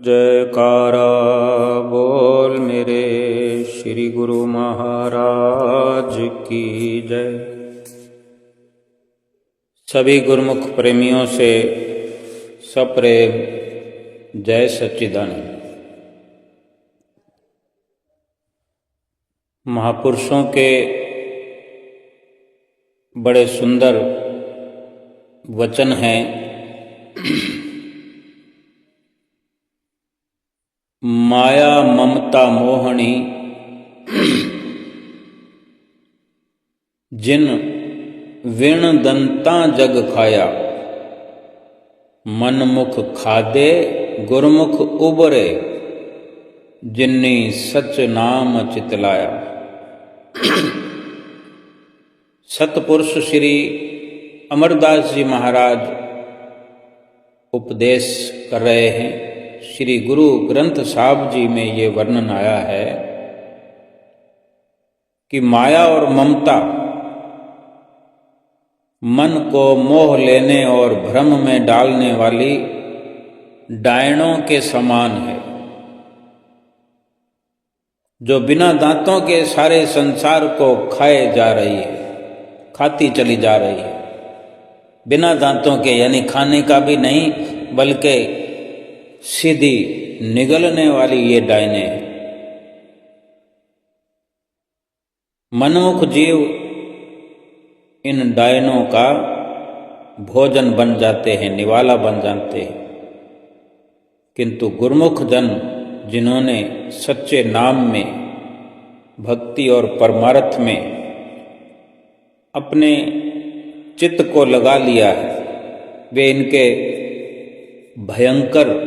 जयकारा बोल मेरे श्री गुरु महाराज की जय। सभी गुरुमुख प्रेमियों से सप्रेम जय सच्चिदानंद। महापुरुषों के बड़े सुंदर वचन हैं। माया ममता मोहनी जिन विण दंता जग खाया, मनमुख खादे गुरमुख उबरे, जिन्नी सच नाम चितलाया। सतपुरुष श्री अमरदास जी महाराज उपदेश कर रहे हैं। श्री गुरु ग्रंथ साहब जी में ये वर्णन आया है कि माया और ममता मन को मोह लेने और भ्रम में डालने वाली डायनों के समान है, जो बिना दांतों के सारे संसार को खाए जा रही है, खाती चली जा रही है। बिना दांतों के यानी खाने का भी नहीं, बल्कि सीधी निगलने वाली ये डायने हैं। मनमुख जीव इन डायनों का भोजन बन जाते हैं, निवाला बन जाते हैं। किंतु गुरमुख जन जिन्होंने सच्चे नाम में, भक्ति और परमार्थ में अपने चित्त को लगा लिया है, वे इनके भयंकर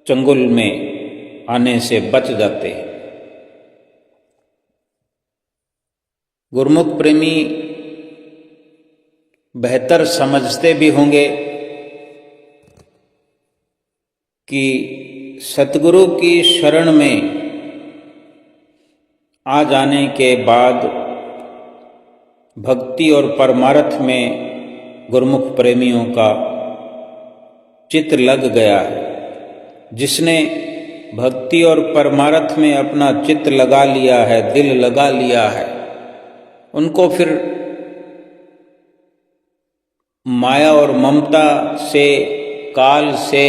चंगुल में आने से बच जाते हैं। गुरमुख प्रेमी बेहतर समझते भी होंगे कि सतगुरु की शरण में आ जाने के बाद भक्ति और परमार्थ में गुरमुख प्रेमियों का चित्त लग गया है। जिसने भक्ति और परमार्थ में अपना चित्त लगा लिया है, दिल लगा लिया है, उनको फिर माया और ममता से, काल से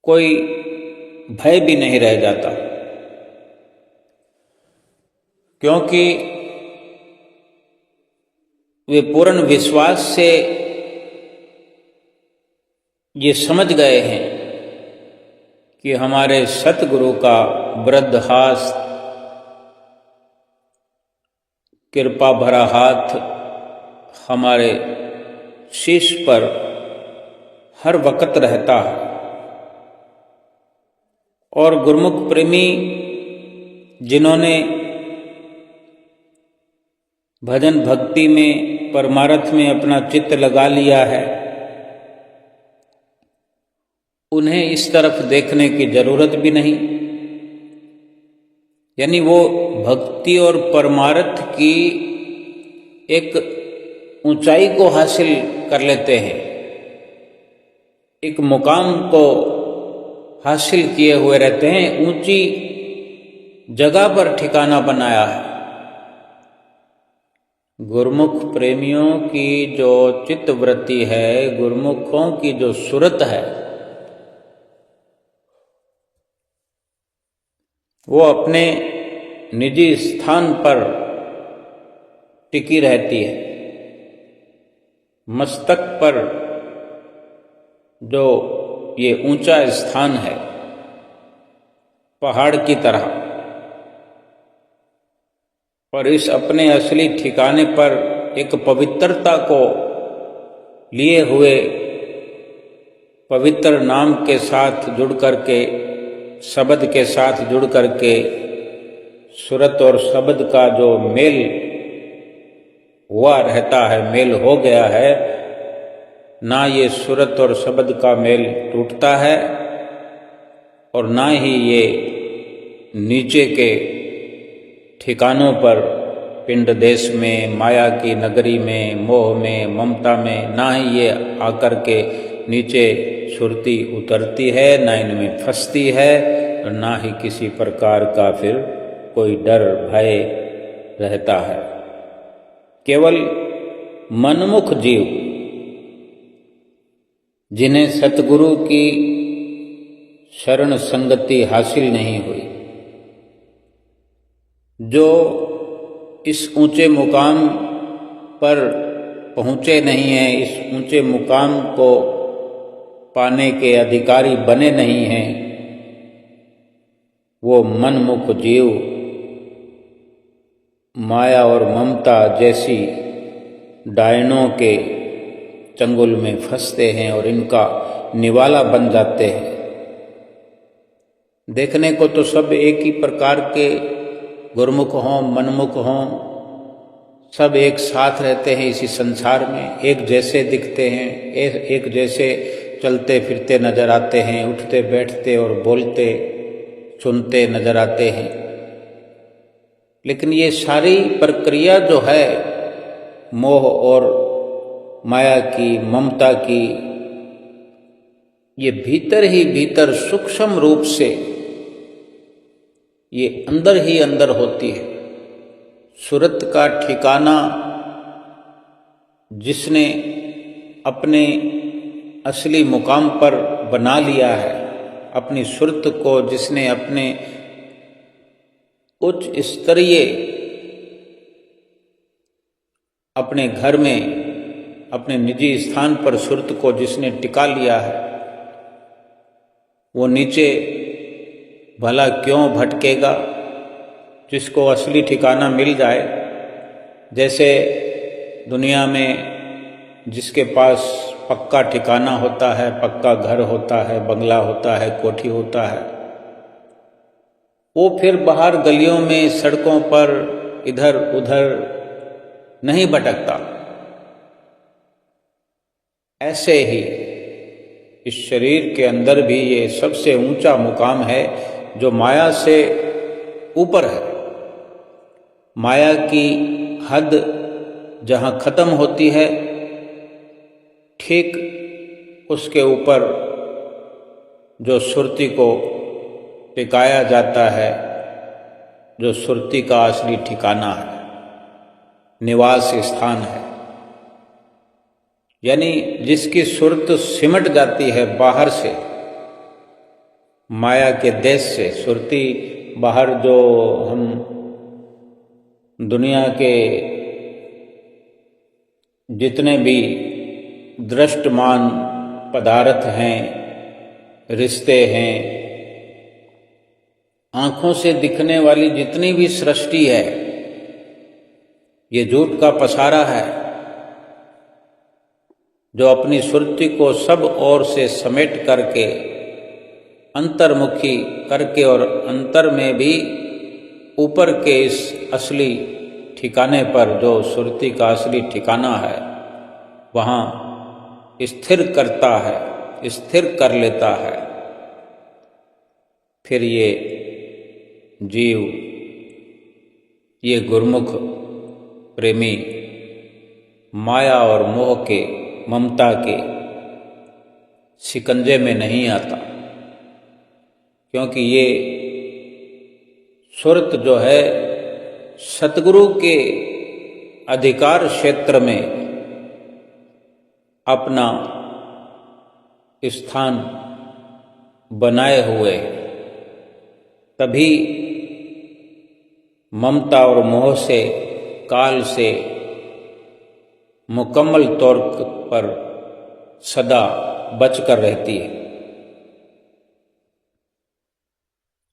कोई भय भी नहीं रह जाता, क्योंकि वे पूर्ण विश्वास से ये समझ गए हैं कि हमारे सतगुरु का वृद्धहास, कृपा भरा हाथ हमारे शीश पर हर वक्त रहता है। और गुरमुख प्रेमी जिन्होंने भजन भक्ति में, परमार्थ में अपना चित्त लगा लिया है, उन्हें इस तरफ देखने की जरूरत भी नहीं। यानी वो भक्ति और परमार्थ की एक ऊंचाई को हासिल कर लेते हैं, एक मुकाम को हासिल किए हुए रहते हैं, ऊंची जगह पर ठिकाना बनाया है। गुरमुख प्रेमियों की जो चित्तवृत्ति है, गुरमुखों की जो सुरत है, वो अपने निजी स्थान पर टिकी रहती है। मस्तक पर जो ये ऊंचा स्थान है, पहाड़ की तरह, और इस अपने असली ठिकाने पर एक पवित्रता को लिए हुए, पवित्र नाम के साथ जुड़ करके, शब्द के साथ जुड़ करके, सुरत और शब्द का जो मेल हुआ रहता है, मेल हो गया है, ना ये सुरत और शब्द का मेल टूटता है और ना ही ये नीचे के ठिकानों पर, पिंड देश में, माया की नगरी में, मोह में, ममता में, ना ही ये आकर के नीचे सुरती उतरती है, ना इनमें फंसती है, और ना ही किसी प्रकार का फिर कोई डर भय रहता है। केवल मनमुख जीव जिन्हें सतगुरु की शरण संगति हासिल नहीं हुई, जो इस ऊंचे मुकाम पर पहुंचे नहीं हैं, इस ऊंचे मुकाम को पाने के अधिकारी बने नहीं हैं, वो मनमुख जीव माया और ममता जैसी डायनों के चंगुल में फंसते हैं और इनका निवाला बन जाते हैं। देखने को तो सब एक ही प्रकार के गुरमुख हों, मनमुख हों, सब एक साथ रहते हैं इसी संसार में, एक जैसे दिखते हैं, एक जैसे चलते फिरते नजर आते हैं, उठते बैठते और बोलते सुनते नजर आते हैं। लेकिन ये सारी प्रक्रिया जो है मोह और माया की, ममता की, ये भीतर ही भीतर सूक्ष्म रूप से ये अंदर ही अंदर होती है। सुरत का ठिकाना जिसने अपने असली मुकाम पर बना लिया है, अपनी सुरत को जिसने अपने उच्च स्तरीय अपने घर में, अपने निजी स्थान पर सुरत को जिसने टिका लिया है, वो नीचे भला क्यों भटकेगा। जिसको असली ठिकाना मिल जाए, जैसे दुनिया में जिसके पास पक्का ठिकाना होता है, पक्का घर होता है, बंगला होता है, कोठी होता है, वो फिर बाहर गलियों में, सड़कों पर इधर उधर नहीं भटकता। ऐसे ही इस शरीर के अंदर भी ये सबसे ऊंचा मुकाम है जो माया से ऊपर है। माया की हद जहाँ खत्म होती है, ठीक उसके ऊपर जो सुरती को टिकाया जाता है, जो सुरती का असली ठिकाना है, निवास स्थान है, यानी जिसकी सुरत सिमट जाती है बाहर से, माया के देश से। सुरती बाहर जो हम दुनिया के जितने भी दृष्टमान पदार्थ हैं, रिश्ते हैं, आंखों से दिखने वाली जितनी भी सृष्टि है, ये झूठ का पसारा है जो अपनी सुरती को सब ओर से समेट करके, अंतर्मुखी करके, और अंतर में भी ऊपर के इस असली ठिकाने पर, जो सुरती का असली ठिकाना है, वहाँ स्थिर करता है, स्थिर कर लेता है। फिर ये जीव, ये गुरमुख प्रेमी माया और मोह के, ममता के शिकंजे में नहीं आता, क्योंकि ये सुरत जो है सतगुरु के अधिकार क्षेत्र में अपना स्थान बनाए हुए, तभी ममता और मोह से, काल से मुकम्मल तौर पर सदा बचकर रहती है।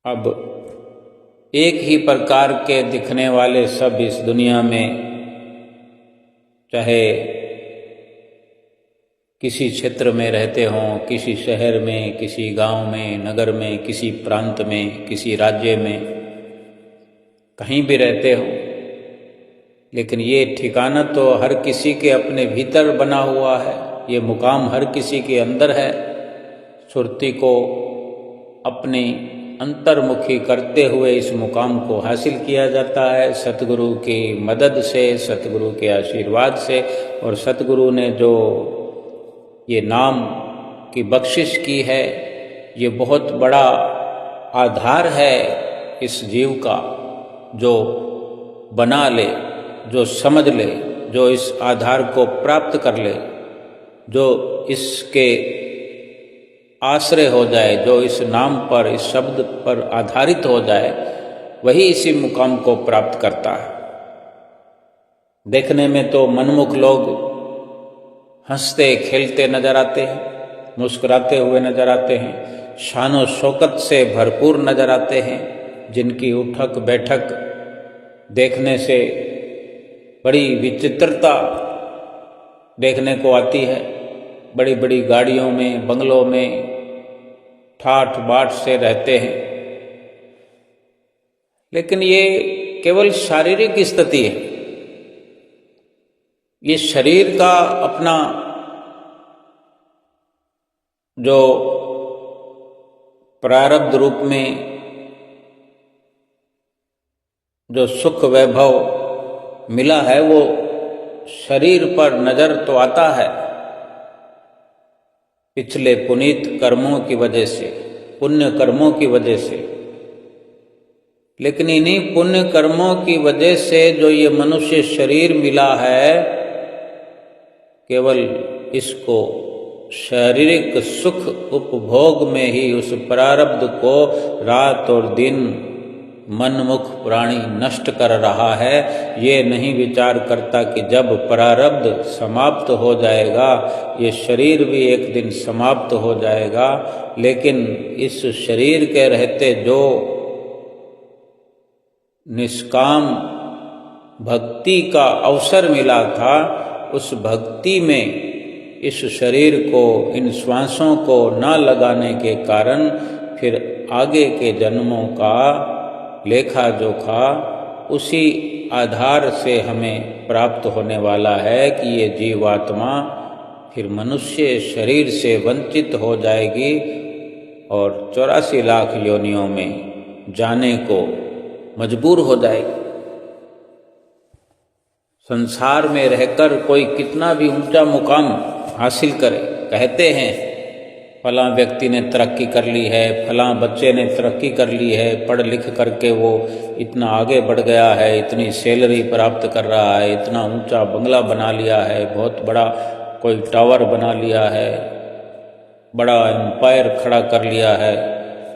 अब एक ही प्रकार के दिखने वाले सब इस दुनिया में, चाहे किसी क्षेत्र में रहते हों, किसी शहर में, किसी गांव में, नगर में, किसी प्रांत में, किसी राज्य में, कहीं भी रहते हों, लेकिन ये ठिकाना तो हर किसी के अपने भीतर बना हुआ है, ये मुकाम हर किसी के अंदर है। सुरती को अपनी अंतर्मुखी करते हुए इस मुकाम को हासिल किया जाता है सतगुरु की मदद से, सतगुरु के आशीर्वाद से। और सतगुरु ने जो ये नाम की बख्शिश की है। ये बहुत बड़ा आधार है इस जीव का, जो बना ले, जो समझ ले, जो इस आधार को प्राप्त कर ले, जो इसके आश्रय हो जाए, जो इस नाम पर, इस शब्द पर आधारित हो जाए, वही इसी मुकाम को प्राप्त करता है। देखने में तो मनमुख लोग हंसते खेलते नजर आते हैं, मुस्कुराते हुए नजर आते हैं, शानो शौकत से भरपूर नजर आते हैं, जिनकी उठक बैठक देखने से बड़ी विचित्रता देखने को आती है। बड़ी बड़ी गाड़ियों में, बंगलों में ठाठ बाट से रहते हैं, लेकिन ये केवल शारीरिक स्थिति है। ये शरीर का अपना जो प्रारब्ध रूप में जो सुख वैभव मिला है, वो शरीर पर नजर तो आता है पिछले पुनीत कर्मों की वजह से, पुण्य कर्मों की वजह से। लेकिन इन्हीं पुण्य कर्मों की वजह से जो ये मनुष्य शरीर मिला है, केवल इसको शारीरिक सुख उपभोग में ही उस प्रारब्ध को रात और दिन मनमुख प्राणी नष्ट कर रहा है। ये नहीं विचार करता कि जब प्रारब्ध समाप्त हो जाएगा, ये शरीर भी एक दिन समाप्त हो जाएगा, लेकिन इस शरीर के रहते जो निष्काम भक्ति का अवसर मिला था, उस भक्ति में इस शरीर को, इन श्वासों को न लगाने के कारण फिर आगे के जन्मों का लेखा जोखा उसी आधार से हमें प्राप्त होने वाला है कि ये जीवात्मा फिर मनुष्य शरीर से वंचित हो जाएगी और 84 लाख योनियों में जाने को मजबूर हो जाएगी। संसार में रहकर कोई कितना भी ऊंचा मुकाम हासिल करे, कहते हैं फलां व्यक्ति ने तरक्की कर ली है, फलां बच्चे ने तरक्की कर ली है, पढ़ लिख करके वो इतना आगे बढ़ गया है, इतनी सैलरी प्राप्त कर रहा है, इतना ऊंचा बंगला बना लिया है, बहुत बड़ा कोई टावर बना लिया है, बड़ा एम्पायर खड़ा कर लिया है,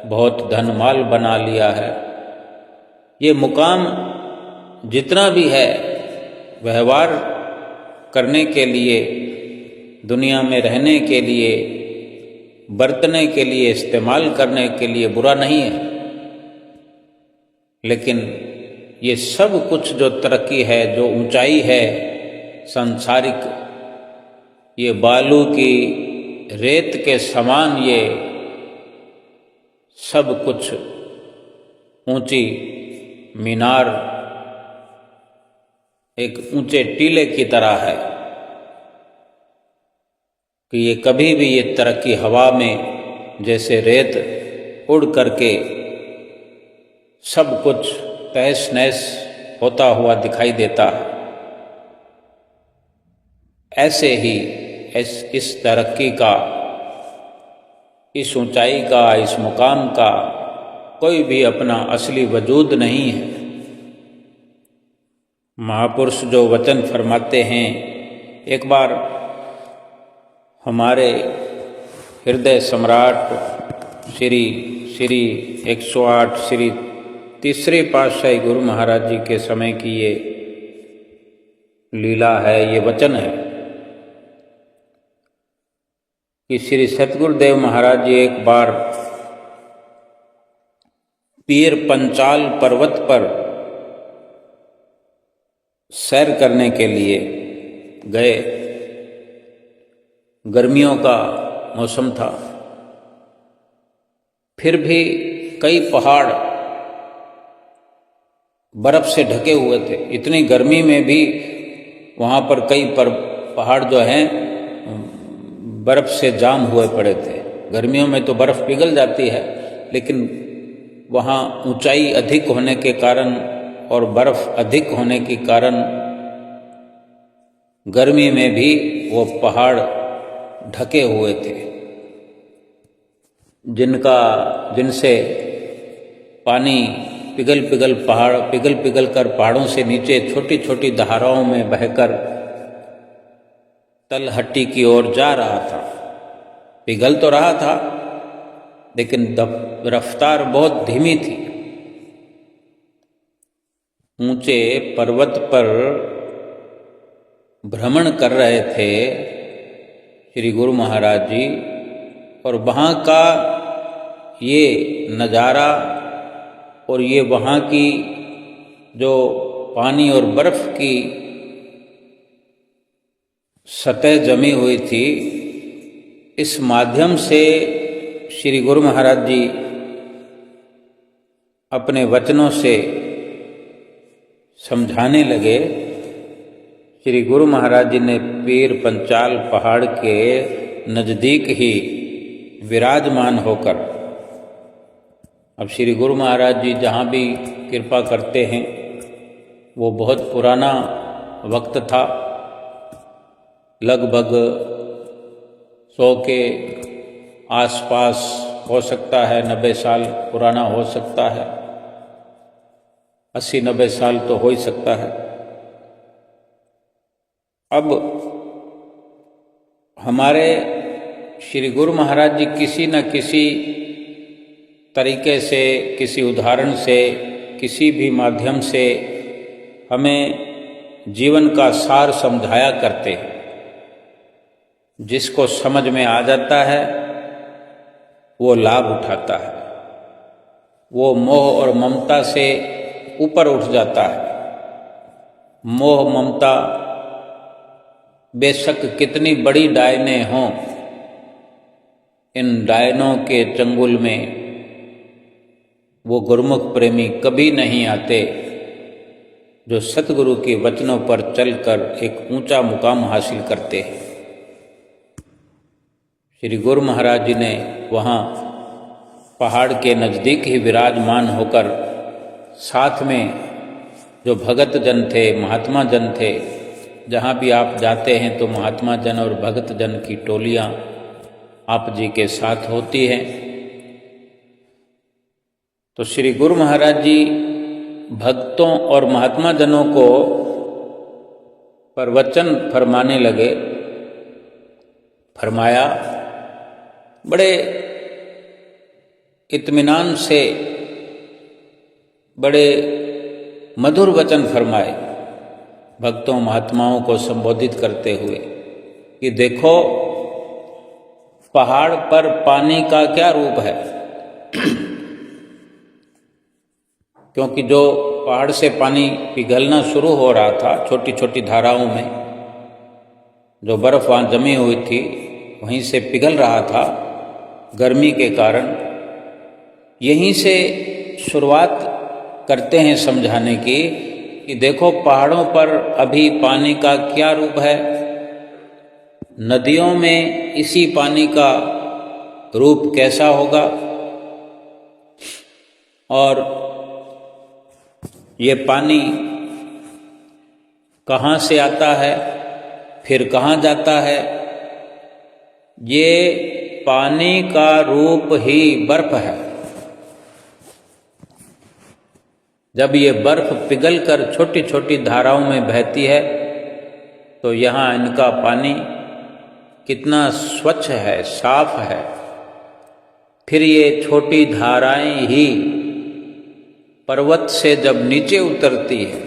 बहुत धन माल बना लिया है। ये मुकाम जितना भी है, व्यवहार करने के लिए, दुनिया में रहने के लिए, बरतने के लिए, इस्तेमाल करने के लिए बुरा नहीं है, लेकिन ये सब कुछ जो तरक्की है, जो ऊंचाई है सांसारिक, ये बालू की रेत के समान ये सब कुछ ऊंची मीनार एक ऊंचे टीले की तरह है कि ये कभी भी ये तरक्की हवा में जैसे रेत उड़ करके सब कुछ तहस नहस होता हुआ दिखाई देता है। ऐसे ही इस तरक्की का, इस ऊंचाई का, इस मुकाम का कोई भी अपना असली वजूद नहीं है। महापुरुष जो वचन फरमाते हैं, एक बार हमारे हृदय सम्राट श्री 108 श्री तीसरे पातशाही गुरु महाराज जी के समय की ये लीला है, ये वचन है कि श्री सतगुरुदेव महाराज जी एक बार पीर पंचाल पर्वत पर सैर करने के लिए गए। गर्मियों का मौसम था, फिर भी कई पहाड़ बर्फ से ढके हुए थे। इतनी गर्मी में भी वहाँ पर कई पहाड़ जो हैं बर्फ से जाम हुए पड़े थे। गर्मियों में तो बर्फ पिघल जाती है, लेकिन वहाँ ऊंचाई अधिक होने के कारण और बर्फ अधिक होने के कारण गर्मी में भी वो पहाड़ ढके हुए थे। जिनसे पानी पिघल पिघल कर पहाड़ों से नीचे छोटी छोटी धाराओं में बहकर तलहटी की ओर जा रहा था। पिघल तो रहा था लेकिन रफ्तार बहुत धीमी थी। ऊंचे पर्वत पर भ्रमण कर रहे थे श्री गुरु महाराज जी, और वहाँ का ये नज़ारा और ये वहाँ की जो पानी और बर्फ की सतह जमी हुई थी, इस माध्यम से श्री गुरु महाराज जी अपने वचनों से समझाने लगे। श्री गुरु महाराज जी ने पीर पंचाल पहाड़ के नज़दीक ही विराजमान होकर, अब श्री गुरु महाराज जी जहाँ भी कृपा करते हैं वो बहुत पुराना वक्त था, लगभग 100 के आसपास हो सकता है, 90 साल पुराना हो सकता है, 80-90 साल तो हो ही सकता है। अब हमारे श्री गुरु महाराज जी किसी न किसी तरीके से, किसी उदाहरण से, किसी भी माध्यम से हमें जीवन का सार समझाया करते हैं। जिसको समझ में आ जाता है वो लाभ उठाता है, वो मोह और ममता से ऊपर उठ जाता है। मोह ममता बेशक कितनी बड़ी डायने हों, इन डायनों के चंगुल में वो गुरुमुख प्रेमी कभी नहीं आते जो सतगुरु के वचनों पर चलकर एक ऊंचा मुकाम हासिल करते हैं। श्री गुरु महाराज जी ने वहाँ पहाड़ के नज़दीक ही विराजमान होकर साथ में जो भगत जन थे, महात्मा जन थे, जहाँ भी आप जाते हैं तो महात्मा जन और भगत जन की टोलियाँ आप जी के साथ होती हैं। तो श्री गुरु महाराज जी भक्तों और महात्मा जनों को प्रवचन फरमाने लगे। फरमाया, बड़े इत्मीनान से बड़े मधुर वचन फरमाए भक्तों महात्माओं को संबोधित करते हुए कि देखो पहाड़ पर पानी का क्या रूप है। क्योंकि जो पहाड़ से पानी पिघलना शुरू हो रहा था छोटी छोटी धाराओं में, जो बर्फ वहाँ जमी हुई थी वहीं से पिघल रहा था गर्मी के कारण। यहीं से शुरुआत करते हैं समझाने की कि देखो पहाड़ों पर अभी पानी का क्या रूप है, नदियों में इसी पानी का रूप कैसा होगा, और ये पानी कहाँ से आता है फिर कहाँ जाता है। ये पानी का रूप ही बर्फ है। जब ये बर्फ पिघलकर छोटी छोटी धाराओं में बहती है तो यहाँ इनका पानी कितना स्वच्छ है, साफ है। फिर ये छोटी धाराएं ही पर्वत से जब नीचे उतरती है,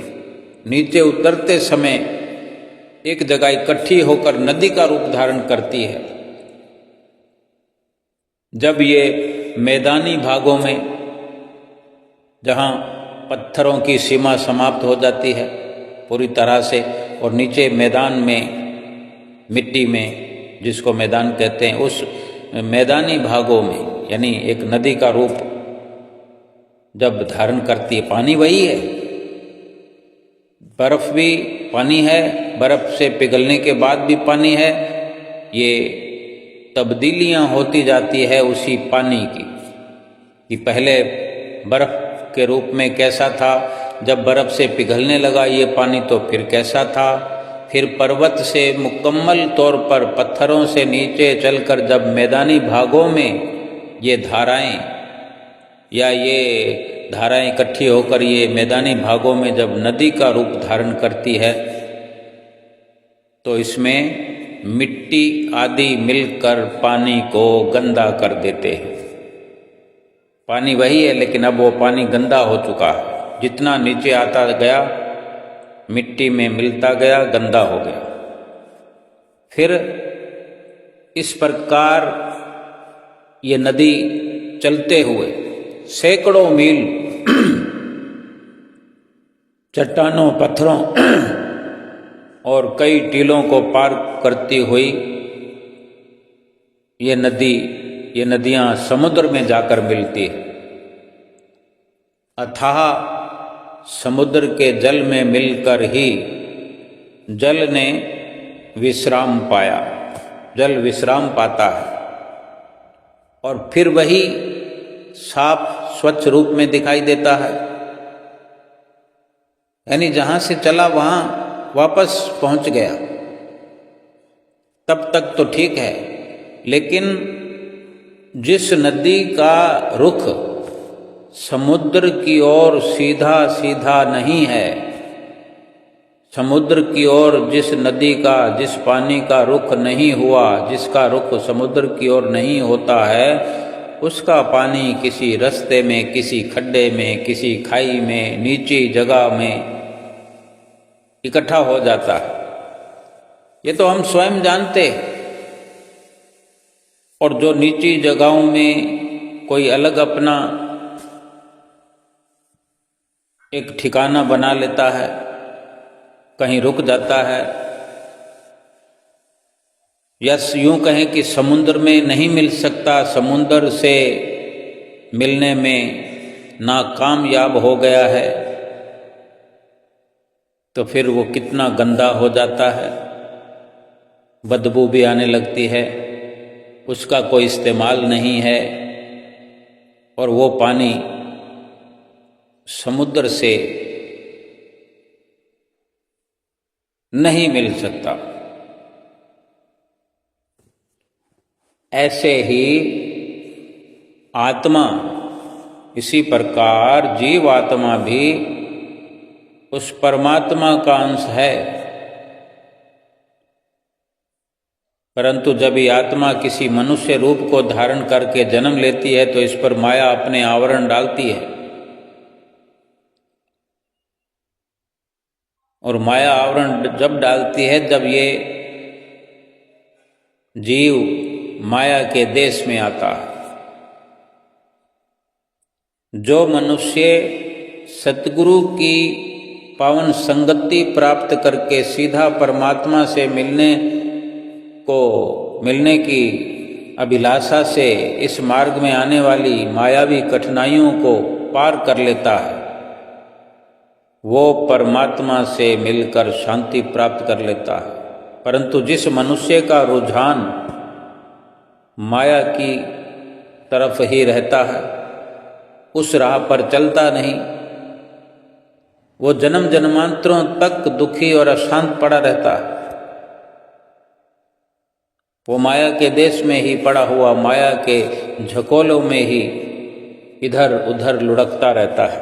नीचे उतरते समय एक जगह इकट्ठी होकर नदी का रूप धारण करती है। जब ये मैदानी भागों में, जहाँ पत्थरों की सीमा समाप्त हो जाती है पूरी तरह से, और नीचे मैदान में, मिट्टी में जिसको मैदान कहते हैं, उस मैदानी भागों में यानी एक नदी का रूप जब धारण करती है, पानी वही है, बर्फ भी पानी है, बर्फ से पिघलने के बाद भी पानी है। ये तब्दीलियां होती जाती है उसी पानी की, कि पहले बर्फ के रूप में कैसा था, जब बर्फ से पिघलने लगा ये पानी तो फिर कैसा था, फिर पर्वत से मुकम्मल तौर पर पत्थरों से नीचे चलकर जब मैदानी भागों में ये धाराएं या ये धाराएं इकट्ठी होकर ये मैदानी भागों में जब नदी का रूप धारण करती है तो इसमें मिट्टी आदि मिलकर पानी को गंदा कर देते हैं। पानी वही है लेकिन अब वो पानी गंदा हो चुका है। जितना नीचे आता गया मिट्टी में मिलता गया, गंदा हो गया। फिर इस प्रकार ये नदी चलते हुए सैकड़ों मील चट्टानों, पत्थरों और कई टीलों को पार करती हुई ये नदियां समुद्र में जाकर मिलती है। अथाह समुद्र के जल में मिलकर ही जल ने विश्राम पाया, जल विश्राम पाता है और फिर वही साफ स्वच्छ रूप में दिखाई देता है। यानी जहां से चला वहां वापस पहुंच गया। तब तक तो ठीक है, लेकिन जिस नदी का रुख समुद्र की ओर सीधा सीधा नहीं है, समुद्र की ओर जिस नदी का, जिस पानी का रुख नहीं हुआ, जिसका रुख समुद्र की ओर नहीं होता है, उसका पानी किसी रास्ते में, किसी खड्डे में, किसी खाई में, नीची जगह में इकट्ठा हो जाता है। ये तो हम स्वयं जानते। और जो नीची जगहों में कोई अलग अपना एक ठिकाना बना लेता है, कहीं रुक जाता है, या यूं कहें कि समुद्र में नहीं मिल सकता, समुद्र से मिलने में नाकामयाब हो गया है, तो फिर वो कितना गंदा हो जाता है, बदबू भी आने लगती है, उसका कोई इस्तेमाल नहीं है और वो पानी समुद्र से नहीं मिल सकता। ऐसे ही आत्मा, इसी प्रकार जीव आत्मा भी उस परमात्मा का अंश है। परंतु जब ये आत्मा किसी मनुष्य रूप को धारण करके जन्म लेती है तो इस पर माया अपने आवरण डालती है। और माया आवरण जब डालती है, जब ये जीव माया के देश में आता है। जो मनुष्य सतगुरु की पावन संगति प्राप्त करके सीधा परमात्मा से मिलने की अभिलाषा से इस मार्ग में आने वाली मायावी कठिनाइयों को पार कर लेता है, वो परमात्मा से मिलकर शांति प्राप्त कर लेता है। परंतु जिस मनुष्य का रुझान माया की तरफ ही रहता है, उस राह पर चलता नहीं, वो जन्म जन्मांतरों तक दुखी और अशांत पड़ा रहता है। वो माया के देश में ही पड़ा हुआ, माया के झकोलों में ही इधर उधर लुढ़कता रहता है।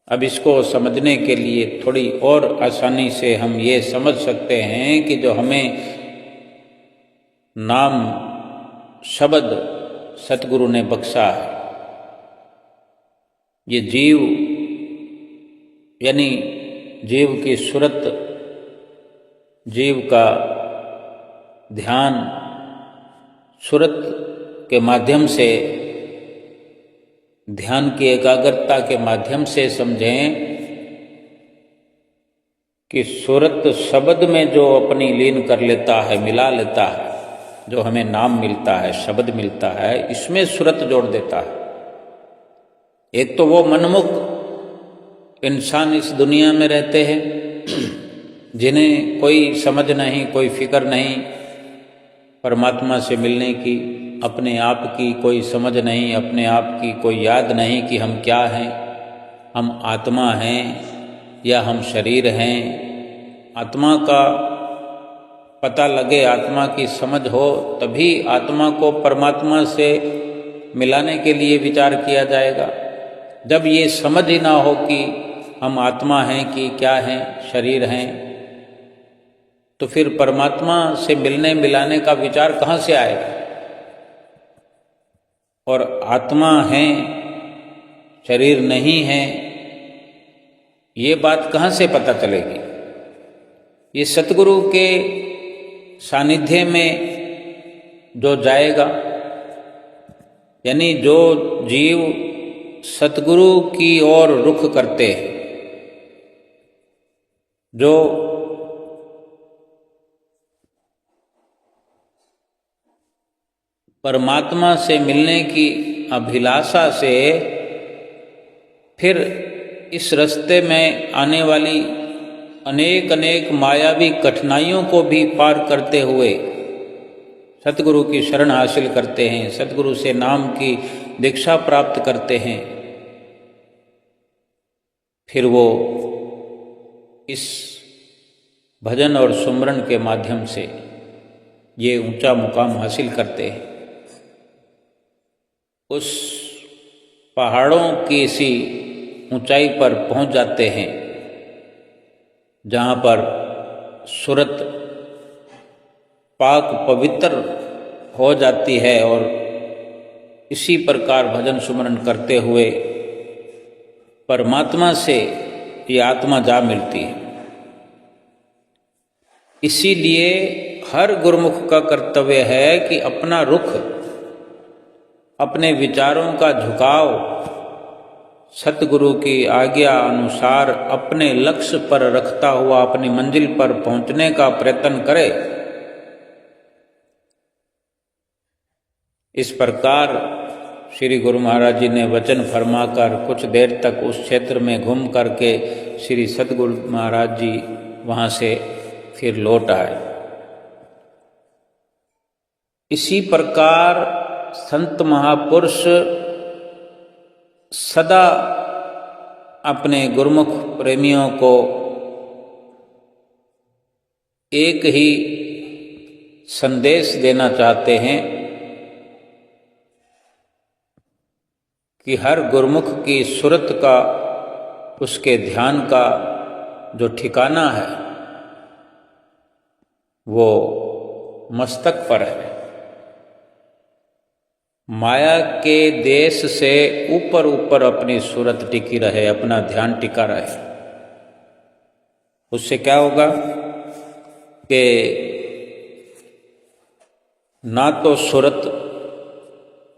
अब इसको समझने के लिए थोड़ी और आसानी से हम ये समझ सकते हैं कि जो हमें नाम शब्द सतगुरु ने बख्शा है, ये जीव यानी जीव की सूरत, जीव का ध्यान सूरत के माध्यम से, ध्यान की एकाग्रता के माध्यम से समझें कि सूरत शब्द में जो अपनी लीन कर लेता है, मिला लेता है, जो हमें नाम मिलता है, शब्द मिलता है, इसमें सूरत जोड़ देता है। एक तो वो मनमुख इंसान इस दुनिया में रहते हैं जिन्हें कोई समझ नहीं, कोई फिक्र नहीं परमात्मा से मिलने की, अपने आप की कोई समझ नहीं, अपने आप की कोई याद नहीं कि हम क्या हैं, हम आत्मा हैं या हम शरीर हैं। आत्मा का पता लगे, आत्मा की समझ हो, तभी आत्मा को परमात्मा से मिलाने के लिए विचार किया जाएगा। जब ये समझ ही ना हो कि हम आत्मा हैं कि क्या हैं, शरीर हैं, तो फिर परमात्मा से मिलने मिलाने का विचार कहाँ से आएगा? और आत्मा है, शरीर नहीं है, ये बात कहाँ से पता चलेगी? ये सतगुरु के सानिध्य में जो जाएगा, यानी जो जीव सतगुरु की ओर रुख करते हैं, जो परमात्मा से मिलने की अभिलाषा से फिर इस रास्ते में आने वाली अनेक अनेक मायावी कठिनाइयों को भी पार करते हुए सतगुरु की शरण हासिल करते हैं, सतगुरु से नाम की दीक्षा प्राप्त करते हैं, फिर वो इस भजन और सुमरन के माध्यम से ये ऊंचा मुकाम हासिल करते हैं। उस पहाड़ों की सी ऊंचाई पर पहुंच जाते हैं जहाँ पर सूरत पाक पवित्र हो जाती है, और इसी प्रकार भजन सुमरन करते हुए परमात्मा से ये आत्मा जा मिलती है। इसीलिए हर गुरुमुख का कर्तव्य है कि अपना रुख, अपने विचारों का झुकाव सतगुरु की आज्ञा अनुसार अपने लक्ष्य पर रखता हुआ अपनी मंजिल पर पहुंचने का प्रयत्न करे। इस प्रकार श्री गुरु महाराज जी ने वचन फरमाकर कुछ देर तक उस क्षेत्र में घूम करके श्री सतगुरु महाराज जी वहाँ से फिर लौट आए। इसी प्रकार संत महापुरुष सदा अपने गुरुमुख प्रेमियों को एक ही संदेश देना चाहते हैं कि हर गुरुमुख की सुरत का, उसके ध्यान का जो ठिकाना है वो मस्तक पर है। माया के देश से ऊपर ऊपर अपनी सूरत टिकी रहे, अपना ध्यान टिका रहे। उससे क्या होगा कि ना तो सूरत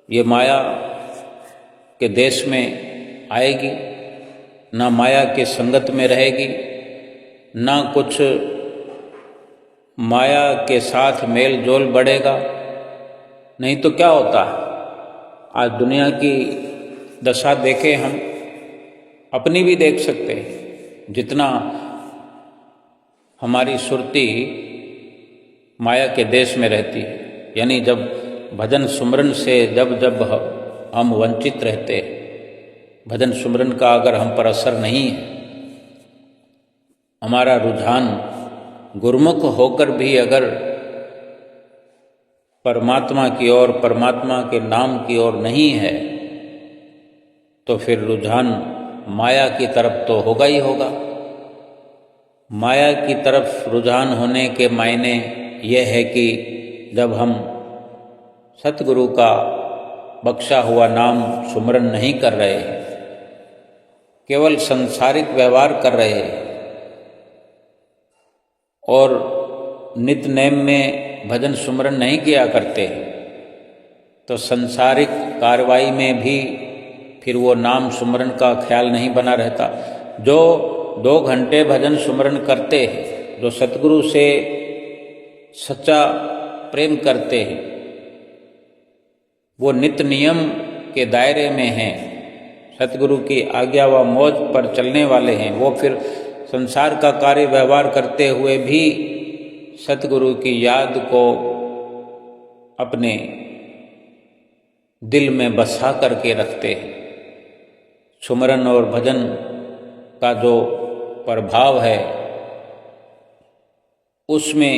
ये माया के देश में आएगी, ना माया के संगत में रहेगी, ना कुछ माया के साथ मेल जोल बढ़ेगा। नहीं तो क्या होता है, आज दुनिया की दशा देखें, हम अपनी भी देख सकते हैं। जितना हमारी सुरती माया के देश में रहती है, यानी जब भजन सुमरन से जब जब हम वंचित रहते हैं, भजन सुमरन का अगर हम पर असर नहीं है, हमारा रुझान गुरुमुख होकर भी अगर परमात्मा की ओर, परमात्मा के नाम की ओर नहीं है, तो फिर रुझान माया की तरफ तो होगा ही होगा। माया की तरफ रुझान होने के मायने यह है कि जब हम सतगुरु का बख्शा हुआ नाम सुमरन नहीं कर रहे हैं, केवल संसारिक व्यवहार कर रहे हैं और नित्य नेम में भजन सुमरन नहीं किया करते, तो संसारिक कार्रवाई में भी फिर वो नाम सुमरन का ख्याल नहीं बना रहता। जो 2 घंटे भजन सुमरन करते हैं, जो सतगुरु से सच्चा प्रेम करते हैं, वो नित्य नियम के दायरे में हैं, सतगुरु की आज्ञा व मौज पर चलने वाले हैं। वो फिर संसार का कार्य व्यवहार करते हुए भी सतगुरु की याद को अपने दिल में बसा करके रखते हैं। सुमरन और भजन का जो प्रभाव है, उसमें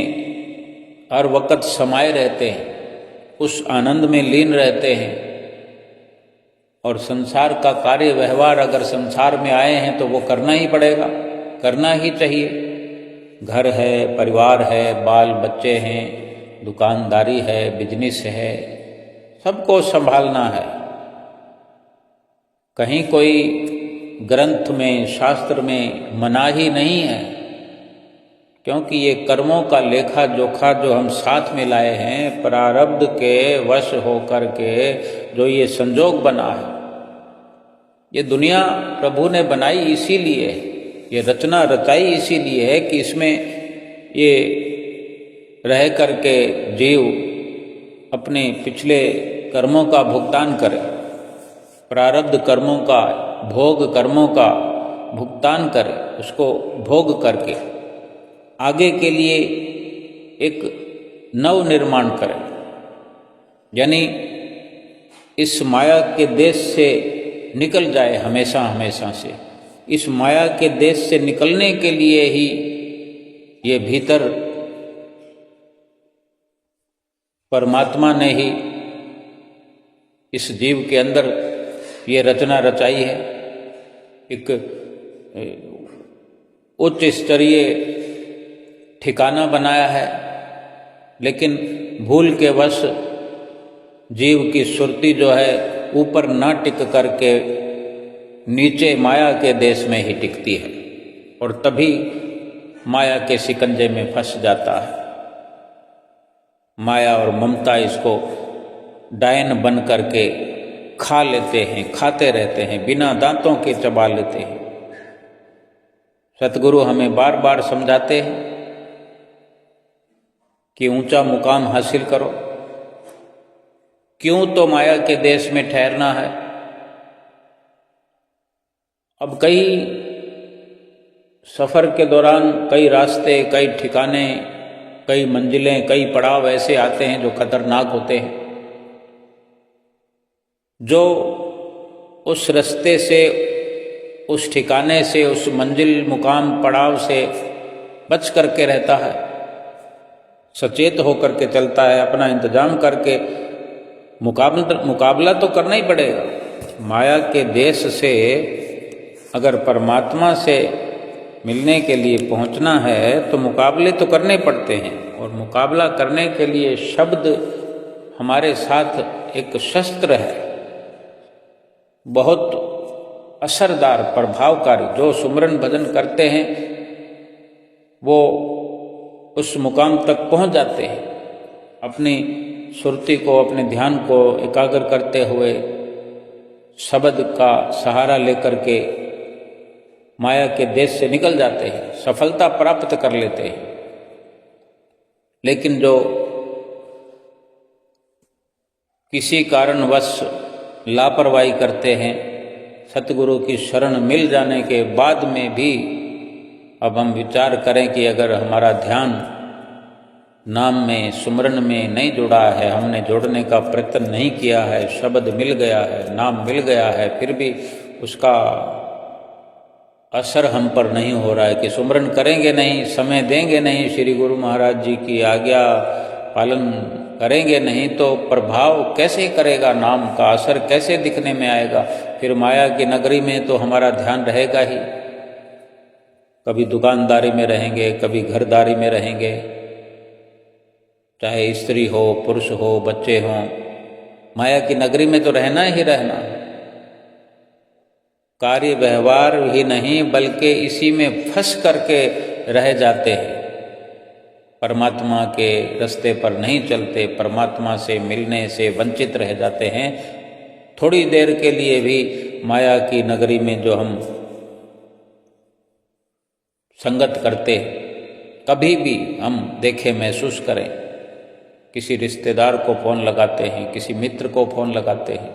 हर वक्त समाये रहते हैं, उस आनंद में लीन रहते हैं। और संसार का कार्य व्यवहार अगर संसार में आए हैं तो वो करना ही पड़ेगा, करना ही चाहिए। घर है, परिवार है, बाल बच्चे हैं, दुकानदारी है, बिजनेस है, सबको संभालना है। कहीं कोई ग्रंथ में, शास्त्र में मनाही नहीं है, क्योंकि ये कर्मों का लेखा जोखा जो हम साथ में लाए हैं, प्रारब्ध के वश होकर के जो ये संजोग बना है, ये दुनिया प्रभु ने बनाई इसीलिए, ये रचना रचाई इसीलिए है कि इसमें ये रह करके जीव अपने पिछले कर्मों का भुगतान करे, प्रारब्ध कर्मों का, भोग कर्मों का भुगतान करे, उसको भोग करके आगे के लिए एक नव निर्माण करे। यानी इस माया के देश से निकल जाए हमेशा हमेशा से। इस माया के देश से निकलने के लिए ही ये भीतर परमात्मा ने ही इस जीव के अंदर ये रचना रचाई है। एक उच्च स्तरीय ठिकाना बनाया है, लेकिन भूल के वश जीव की सुरती जो है ऊपर ना टिक करके नीचे माया के देश में ही टिकती है, और तभी माया के शिकंजे में फंस जाता है। माया और ममता इसको डायन बन करके खा लेते हैं, खाते रहते हैं, बिना दांतों के चबा लेते हैं। सतगुरु हमें बार बार समझाते हैं कि ऊंचा मुकाम हासिल करो, क्यों तो माया के देश में ठहरना है। अब कई सफर के दौरान कई रास्ते, कई ठिकाने, कई मंजिलें, कई पड़ाव ऐसे आते हैं जो खतरनाक होते हैं। जो उस रास्ते से, उस ठिकाने से, उस मंजिल, मुकाम, पड़ाव से बच करके रहता है, सचेत होकर के चलता है, अपना इंतजाम करके मुकाबला तो करना ही पड़ेगा। माया के देश से अगर परमात्मा से मिलने के लिए पहुंचना है तो मुकाबले तो करने पड़ते हैं, और मुकाबला करने के लिए शब्द हमारे साथ एक शस्त्र है, बहुत असरदार, प्रभावकारी। जो सुमरन भजन करते हैं वो उस मुकाम तक पहुंच जाते हैं। अपनी सुरती को, अपने ध्यान को एकाग्र करते हुए शब्द का सहारा लेकर के माया के देश से निकल जाते हैं, सफलता प्राप्त कर लेते हैं। लेकिन जो किसी कारणवश लापरवाही करते हैं, सतगुरु की शरण मिल जाने के बाद में भी अब हम विचार करें कि अगर हमारा ध्यान नाम में, सुमरन में नहीं जुड़ा है, हमने जोड़ने का प्रयत्न नहीं किया है, शब्द मिल गया है, नाम मिल गया है, फिर भी उसका असर हम पर नहीं हो रहा है कि सुमरन करेंगे नहीं, समय देंगे नहीं, श्री गुरु महाराज जी की आज्ञा पालन करेंगे नहीं, तो प्रभाव कैसे करेगा नाम का, असर कैसे दिखने में आएगा। फिर माया की नगरी में तो हमारा ध्यान रहेगा ही, कभी दुकानदारी में रहेंगे, कभी घरदारी में रहेंगे, चाहे स्त्री हो, पुरुष हो, बच्चे हों, माया की नगरी में तो रहना ही रहना। कार्य व्यवहार ही नहीं बल्कि इसी में फंस करके रह जाते हैं, परमात्मा के रास्ते पर नहीं चलते, परमात्मा से मिलने से वंचित रह जाते हैं। थोड़ी देर के लिए भी माया की नगरी में जो हम संगत करते, कभी भी हम देखें, महसूस करें, किसी रिश्तेदार को फ़ोन लगाते हैं, किसी मित्र को फ़ोन लगाते हैं,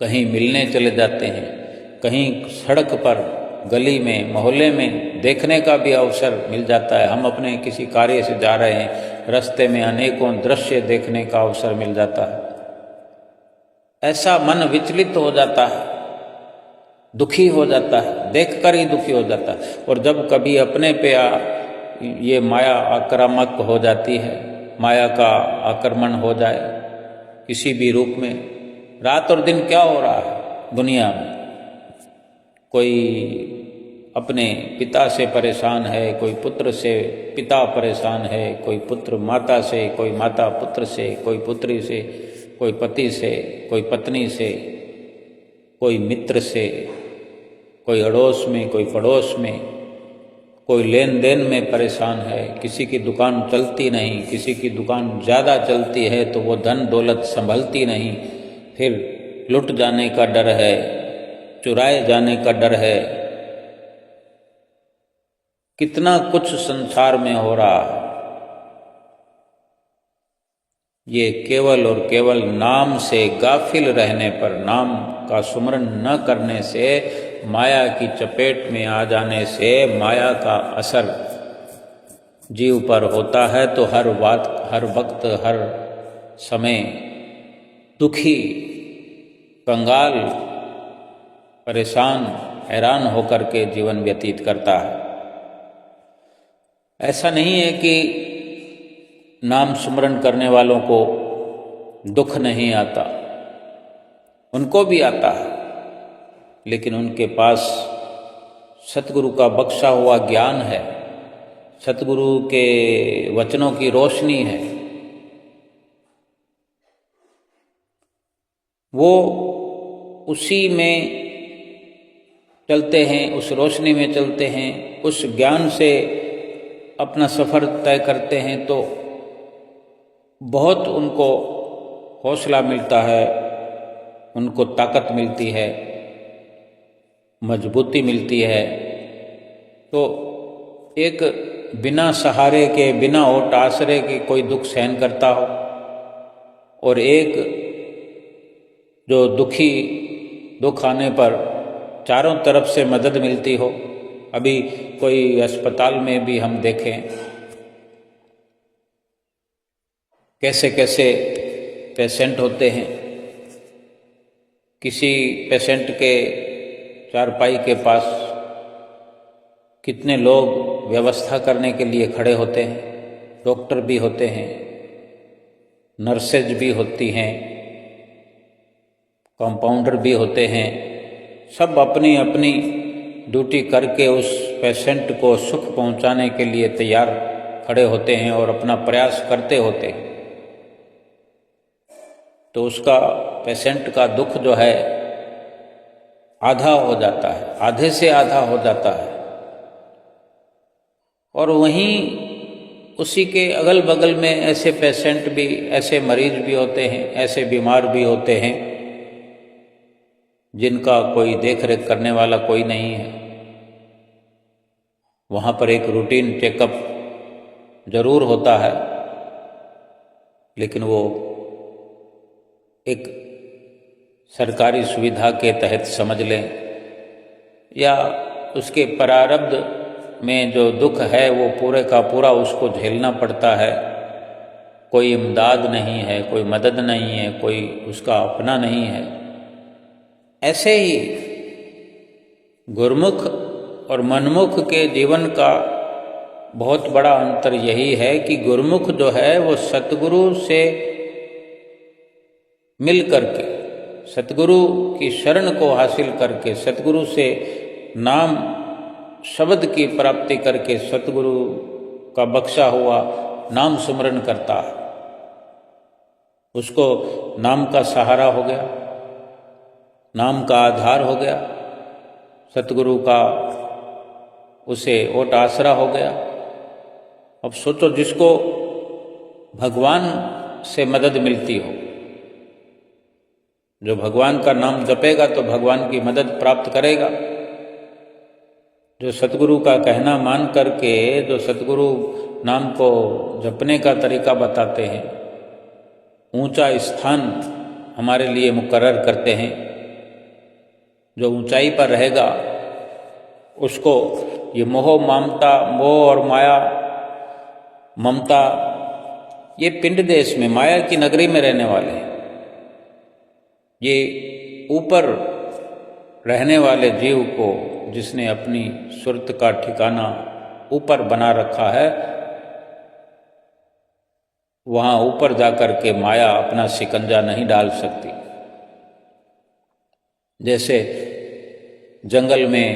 कहीं मिलने चले जाते हैं, कहीं सड़क पर, गली में, मोहल्ले में देखने का भी अवसर मिल जाता है। हम अपने किसी कार्य से जा रहे हैं, रास्ते में अनेकों दृश्य देखने का अवसर मिल जाता है। ऐसा मन विचलित हो जाता है, दुखी हो जाता है, देखकर ही दुखी हो जाता है। और जब कभी अपने पे ये माया आक्रामक हो जाती है, माया का आक्रमण हो जाए किसी भी रूप में। रात और दिन क्या हो रहा है दुनिया में, कोई अपने पिता से परेशान है, कोई पुत्र से पिता परेशान है, कोई पुत्र माता से, कोई माता पुत्र से, कोई पुत्री से, कोई पति से, कोई पत्नी से, कोई मित्र से, कोई अड़ोस में, कोई पड़ोस में, कोई लेन देन में परेशान है, किसी की दुकान चलती नहीं, किसी की दुकान ज़्यादा चलती है तो वो धन दौलत संभलती नहीं, फिर लुट जाने का डर है, चुराए जाने का डर है। कितना कुछ संसार में हो रहा है। ये केवल और केवल नाम से गाफिल रहने पर, नाम का सुमरन न करने से, माया की चपेट में आ जाने से माया का असर जीव पर होता है तो हर वक्त हर समय दुखी, कंगाल, परेशान, हैरान होकर के जीवन व्यतीत करता है। ऐसा नहीं है कि नाम सुमरन करने वालों को दुख नहीं आता, उनको भी आता है, लेकिन उनके पास सतगुरु का बख्शा हुआ ज्ञान है, सतगुरु के वचनों की रोशनी है। वो उसी में चलते हैं, उस रोशनी में चलते हैं, उस ज्ञान से अपना सफ़र तय करते हैं तो बहुत उनको हौसला मिलता है, उनको ताकत मिलती है, मजबूती मिलती है। तो एक बिना सहारे के, बिना ओट आसरे के कोई दुख सहन करता हो, और एक जो दुख आने पर चारों तरफ से मदद मिलती हो। अभी कोई अस्पताल में भी हम देखें कैसे कैसे पेशेंट होते हैं, किसी पेशेंट के चारपाई के पास कितने लोग व्यवस्था करने के लिए खड़े होते हैं, डॉक्टर भी होते हैं, नर्सेज भी होती हैं, कंपाउंडर भी होते हैं, सब अपनी अपनी ड्यूटी करके उस पेशेंट को सुख पहुंचाने के लिए तैयार खड़े होते हैं और अपना प्रयास करते होते हैं। तो उसका पेशेंट का दुख जो है आधा हो जाता है, आधे से आधा हो जाता है। और वहीं उसी के अगल बगल में ऐसे पेशेंट भी, ऐसे मरीज भी होते हैं, ऐसे बीमार भी होते हैं जिनका कोई देख रेख करने वाला कोई नहीं है। वहाँ पर एक रूटीन चेकअप जरूर होता है, लेकिन वो एक सरकारी सुविधा के तहत समझ लें, या उसके प्रारब्ध में जो दुख है वो पूरे का पूरा उसको झेलना पड़ता है। कोई इमदाद नहीं है, कोई मदद नहीं है, कोई उसका अपना नहीं है। ऐसे ही गुरमुख और मनमुख के जीवन का बहुत बड़ा अंतर यही है कि गुरमुख जो है वो सतगुरु से मिल करके, सतगुरु की शरण को हासिल करके, सतगुरु से नाम शब्द की प्राप्ति करके, सतगुरु का बख्शा हुआ नाम सुमरन करता है। उसको नाम का सहारा हो गया, नाम का आधार हो गया, सतगुरु का उसे ओट आसरा हो गया। अब सोचो, जिसको भगवान से मदद मिलती हो, जो भगवान का नाम जपेगा तो भगवान की मदद प्राप्त करेगा। जो सतगुरु का कहना मान करके, जो सतगुरु नाम को जपने का तरीका बताते हैं, ऊंचा स्थान हमारे लिए मुकर्रर करते हैं, जो ऊंचाई पर रहेगा उसको ये मोह और माया ममता, ये पिंड देश में माया की नगरी में रहने वाले हैं, ये ऊपर रहने वाले जीव को जिसने अपनी सुरत का ठिकाना ऊपर बना रखा है, वहां ऊपर जाकर के माया अपना शिकंजा नहीं डाल सकती। जैसे जंगल में,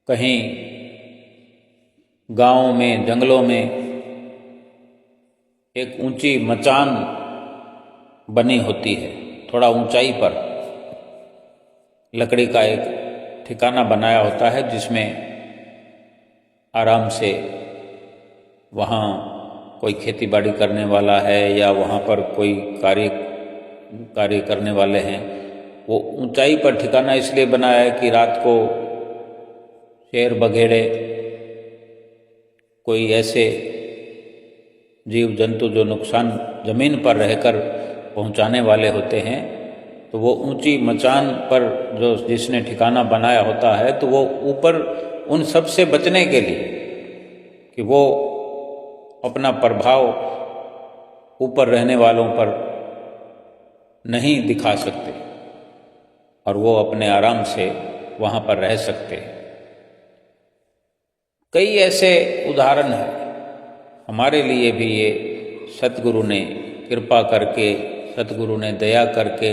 कहीं गांवों में, जंगलों में एक ऊंची मचान बनी होती है, थोड़ा ऊंचाई पर लकड़ी का एक ठिकाना बनाया होता है, जिसमें आराम से वहाँ कोई खेती बाड़ी करने वाला है या वहाँ पर कोई कार्य करने वाले हैं, वो ऊंचाई पर ठिकाना इसलिए बनाया है कि रात को शेर बघेड़े, कोई ऐसे जीव जंतु जो नुकसान जमीन पर रहकर पहुंचाने वाले होते हैं, तो वो ऊंची मचान पर जो जिसने ठिकाना बनाया होता है, तो वो ऊपर उन सब से बचने के लिए कि वो अपना प्रभाव ऊपर रहने वालों पर नहीं दिखा सकते और वो अपने आराम से वहाँ पर रह सकते हैं। कई ऐसे उदाहरण हैं। हमारे लिए भी ये सतगुरु ने कृपा करके, सतगुरु ने दया करके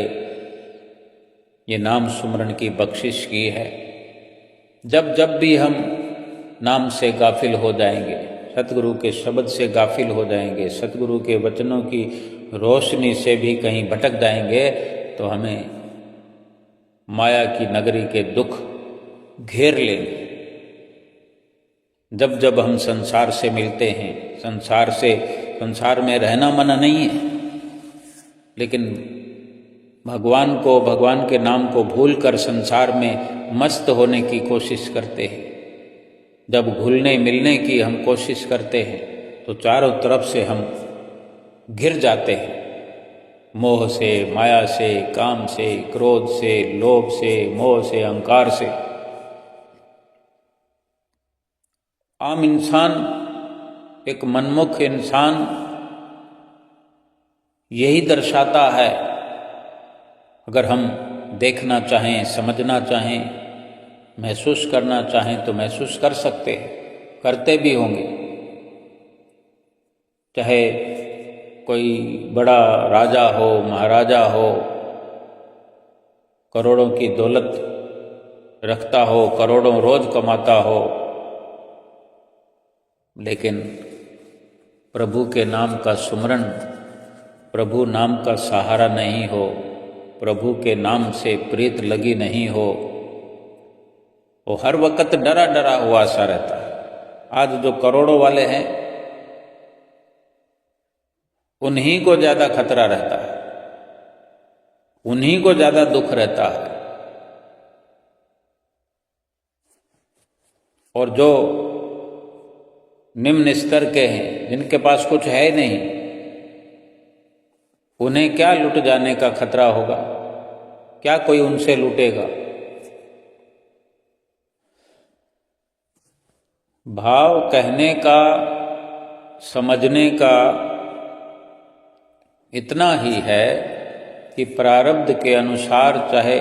ये नाम सुमरन की बख्शिश की है। जब जब भी हम नाम से गाफिल हो जाएंगे, सतगुरु के शब्द से गाफिल हो जाएंगे, सतगुरु के वचनों की रोशनी से भी कहीं भटक जाएंगे, तो हमें माया की नगरी के दुख घेर लेंगे। जब जब हम संसार से मिलते हैं, संसार में रहना मना नहीं है, लेकिन भगवान को, भगवान के नाम को भूलकर संसार में मस्त होने की कोशिश करते हैं। जब घुलने मिलने की हम कोशिश करते हैं तो चारों तरफ से हम घिर जाते हैं, मोह से, माया से, काम से, क्रोध से, लोभ से, मोह से, अहंकार से। आम इंसान, एक मनमुख इंसान यही दर्शाता है। अगर हम देखना चाहें, समझना चाहें, महसूस करना चाहें तो महसूस कर सकते हैं, करते भी होंगे। चाहे कोई बड़ा राजा हो, महाराजा हो, करोड़ों की दौलत रखता हो, करोड़ों रोज कमाता हो, लेकिन प्रभु के नाम का सुमरन, प्रभु नाम का सहारा नहीं हो, प्रभु के नाम से प्रीत लगी नहीं हो, वो हर वक्त डरा डरा हुआ सा रहता है। आज जो करोड़ों वाले हैं उन्हीं को ज्यादा खतरा रहता है, उन्हीं को ज्यादा दुख रहता है। और जो निम्न स्तर के हैं, जिनके पास कुछ है नहीं, उन्हें क्या लुट जाने का खतरा होगा? क्या कोई उनसे लूटेगा? भाव कहने का, समझने का इतना ही है कि प्रारब्ध के अनुसार चाहे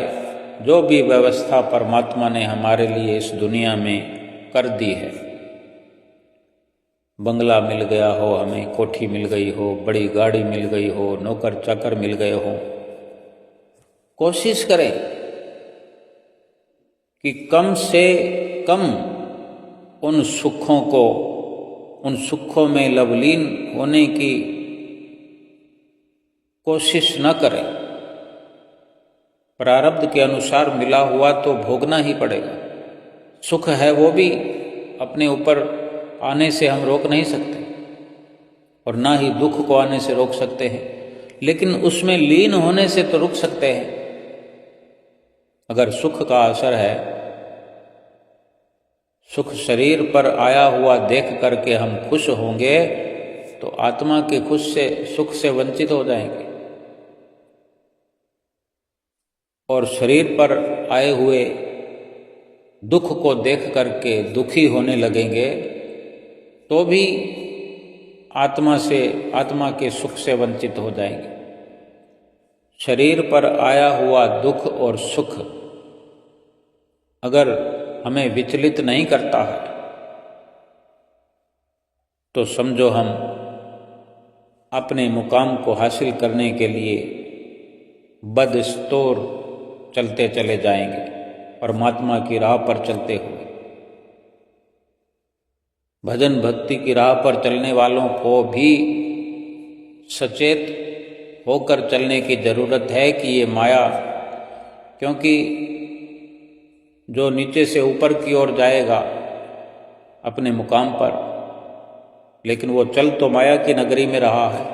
जो भी व्यवस्था परमात्मा ने हमारे लिए इस दुनिया में कर दी है, बंगला मिल गया हो, हमें कोठी मिल गई हो, बड़ी गाड़ी मिल गई हो, नौकर चाकर मिल गए हो, कोशिश करें कि कम से कम उन सुखों को, उन सुखों में लवलीन होने की कोशिश न करें। प्रारब्ध के अनुसार मिला हुआ तो भोगना ही पड़ेगा। सुख है वो भी अपने ऊपर आने से हम रोक नहीं सकते और ना ही दुख को आने से रोक सकते हैं, लेकिन उसमें लीन होने से तो रुक सकते हैं। अगर सुख का असर है, सुख शरीर पर आया हुआ देख करके हम खुश होंगे तो आत्मा के सुख से वंचित हो जाएंगे, और शरीर पर आए हुए दुख को देख करके दुखी होने लगेंगे तो भी आत्मा के सुख से वंचित हो जाएंगे। शरीर पर आया हुआ दुख और सुख अगर हमें विचलित नहीं करता है, तो समझो हम अपने मुकाम को हासिल करने के लिए बदस्तूर चलते चले जाएंगे, परमात्मा की राह पर चलते हुए। भजन भक्ति की राह पर चलने वालों को भी सचेत होकर चलने की जरूरत है कि ये माया, क्योंकि जो नीचे से ऊपर की ओर जाएगा अपने मुकाम पर, लेकिन वो चल तो माया की नगरी में रहा है,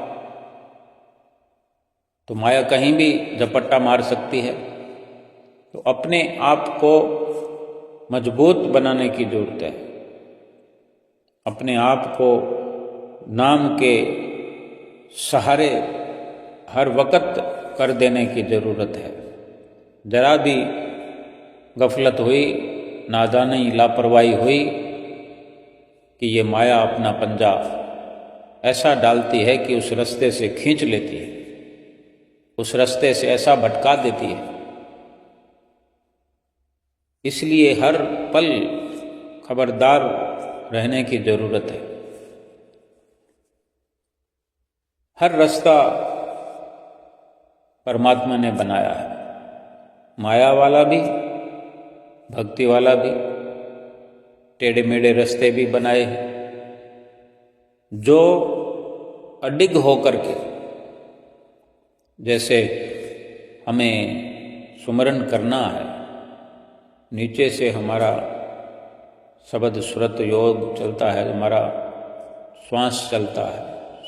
तो माया कहीं भी झपट्टा मार सकती है। तो अपने आप को मजबूत बनाने की जरूरत है, अपने आप को नाम के सहारे हर वक्त कर देने की जरूरत है। जरा भी गफलत हुई, नादानी, लापरवाही हुई कि ये माया अपना पंजा ऐसा डालती है कि उस रास्ते से खींच लेती है, उस रास्ते से ऐसा भटका देती है। इसलिए हर पल खबरदार रहने की जरूरत है। हर रास्ता परमात्मा ने बनाया है, माया वाला भी, भक्ति वाला भी, टेढ़े मेढ़े रास्ते भी बनाए हैं। जो अडिग होकर के, जैसे हमें सुमरन करना है, नीचे से हमारा शब्द सुरत योग चलता है, हमारा श्वास चलता है,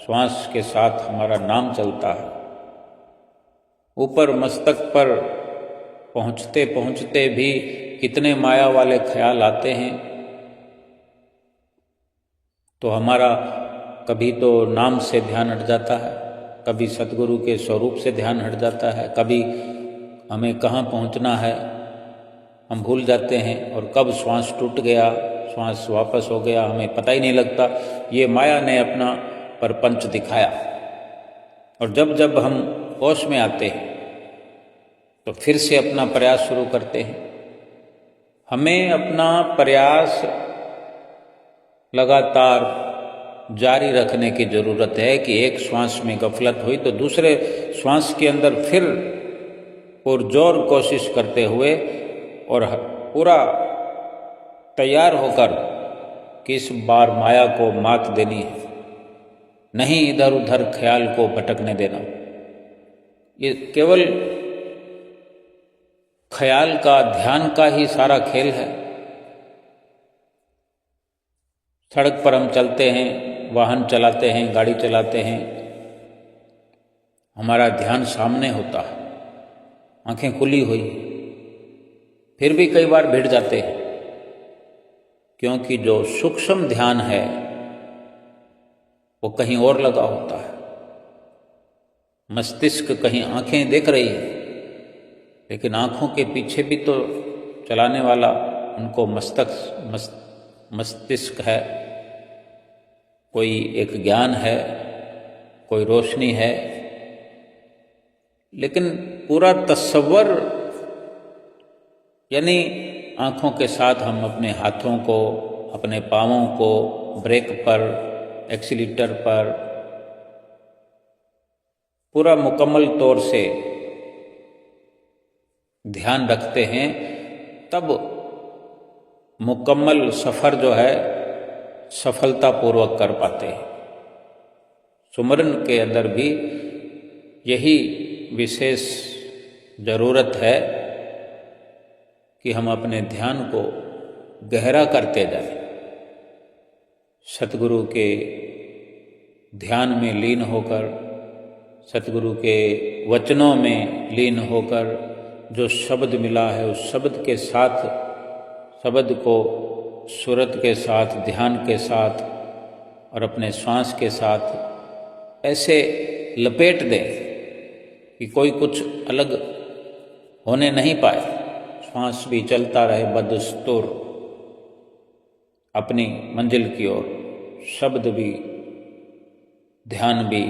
श्वास के साथ हमारा नाम चलता है। ऊपर मस्तक पर पहुँचते पहुँचते भी कितने माया वाले ख्याल आते हैं। तो हमारा कभी तो नाम से ध्यान हट जाता है, कभी सतगुरु के स्वरूप से ध्यान हट जाता है, कभी हमें कहाँ पहुँचना है हम भूल जाते हैं, और कब श्वास टूट गया, श्वास वापस हो गया, हमें पता ही नहीं लगता। ये माया ने अपना परपंच दिखाया। और जब जब हम होश में आते हैं तो फिर से अपना प्रयास शुरू करते हैं। हमें अपना प्रयास लगातार जारी रखने की जरूरत है कि एक श्वास में गफलत हुई तो दूसरे श्वास के अंदर फिर पुरजोर कोशिश करते हुए और पूरा तैयार होकर कि इस बार माया को मात देनी है, नहीं इधर उधर ख्याल को भटकने देना। ये केवल ख्याल का, ध्यान का ही सारा खेल है। सड़क पर हम चलते हैं, वाहन चलाते हैं, गाड़ी चलाते हैं, हमारा ध्यान सामने होता है, आंखें खुली हुई, फिर भी कई बार भिड़ जाते हैं, क्योंकि जो सूक्ष्म ध्यान है वो कहीं और लगा होता है। मस्तिष्क कहीं आंखें देख रही है, लेकिन आंखों के पीछे भी तो चलाने वाला उनको मस्तिष्क है, कोई एक ज्ञान है, कोई रोशनी है। लेकिन पूरा तस्वर, यानी आंखों के साथ हम अपने हाथों को, अपने पाँवों को ब्रेक पर, एक्सीलेटर पर पूरा मुकम्मल तौर से ध्यान रखते हैं, तब मुकम्मल सफ़र जो है सफलतापूर्वक कर पाते हैं। सुमरन के अंदर भी यही विशेष ज़रूरत है कि हम अपने ध्यान को गहरा करते जाएं, सतगुरु के ध्यान में लीन होकर, सतगुरु के वचनों में लीन होकर जो शब्द मिला है उस शब्द के साथ, शब्द को सूरत के साथ, ध्यान के साथ और अपने श्वास के साथ ऐसे लपेट दें कि कोई कुछ अलग होने नहीं पाए। श्वास भी चलता रहे बदस्तूर अपनी मंजिल की ओर, शब्द भी, ध्यान भी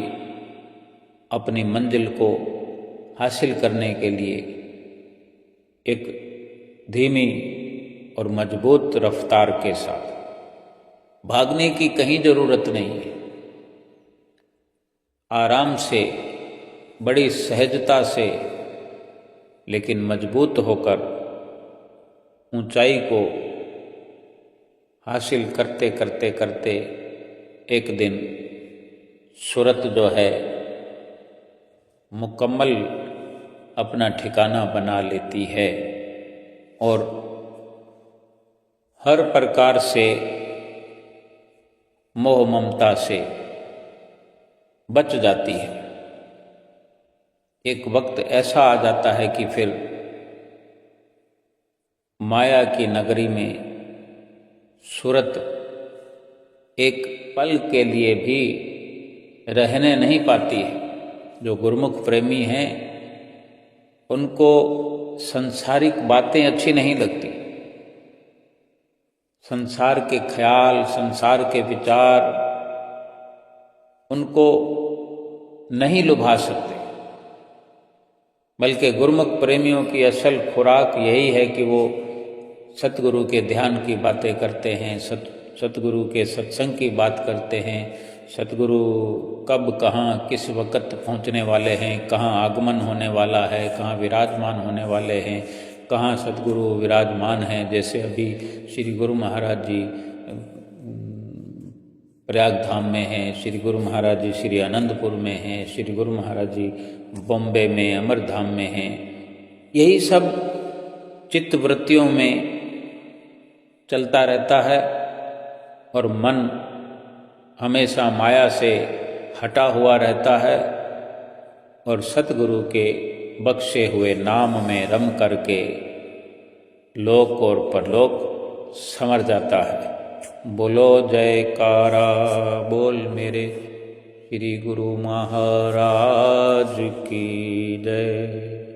अपनी मंजिल को हासिल करने के लिए एक धीमी और मजबूत रफ्तार के साथ भागने की कहीं जरूरत नहीं है। आराम से, बड़ी सहजता से, लेकिन मजबूत होकर ऊंचाई को हासिल करते करते करते एक दिन सूरत जो है मुकम्मल अपना ठिकाना बना लेती है और हर प्रकार से मोह ममता से बच जाती है। एक वक्त ऐसा आ जाता है कि फिर माया की नगरी में सूरत एक पल के लिए भी रहने नहीं पाती है। जो गुरुमुख प्रेमी हैं उनको संसारिक बातें अच्छी नहीं लगती। संसार के ख्याल, संसार के विचार उनको नहीं लुभा सकते, बल्कि गुरुमुख प्रेमियों की असल खुराक यही है कि वो सतगुरु के ध्यान की बातें करते हैं, सतगुरु के सत्संग की बात करते हैं। सतगुरु कब कहाँ किस वक़्त पहुँचने वाले हैं, कहाँ आगमन होने वाला है, कहाँ विराजमान होने वाले हैं, कहाँ सतगुरु विराजमान हैं। जैसे अभी श्री गुरु महाराज जी प्रयाग धाम में हैं, श्री गुरु महाराज जी श्री आनंदपुर में हैं, श्री गुरु महाराज जी बॉम्बे में अमरधाम में हैं। यही सब चित्तवृत्तियों में चलता रहता है और मन हमेशा माया से हटा हुआ रहता है और सतगुरु के बख्शे हुए नाम में रम करके लोक और परलोक संवर जाता है। बोलो जयकारा बोल मेरे श्री गुरु महाराज की जय।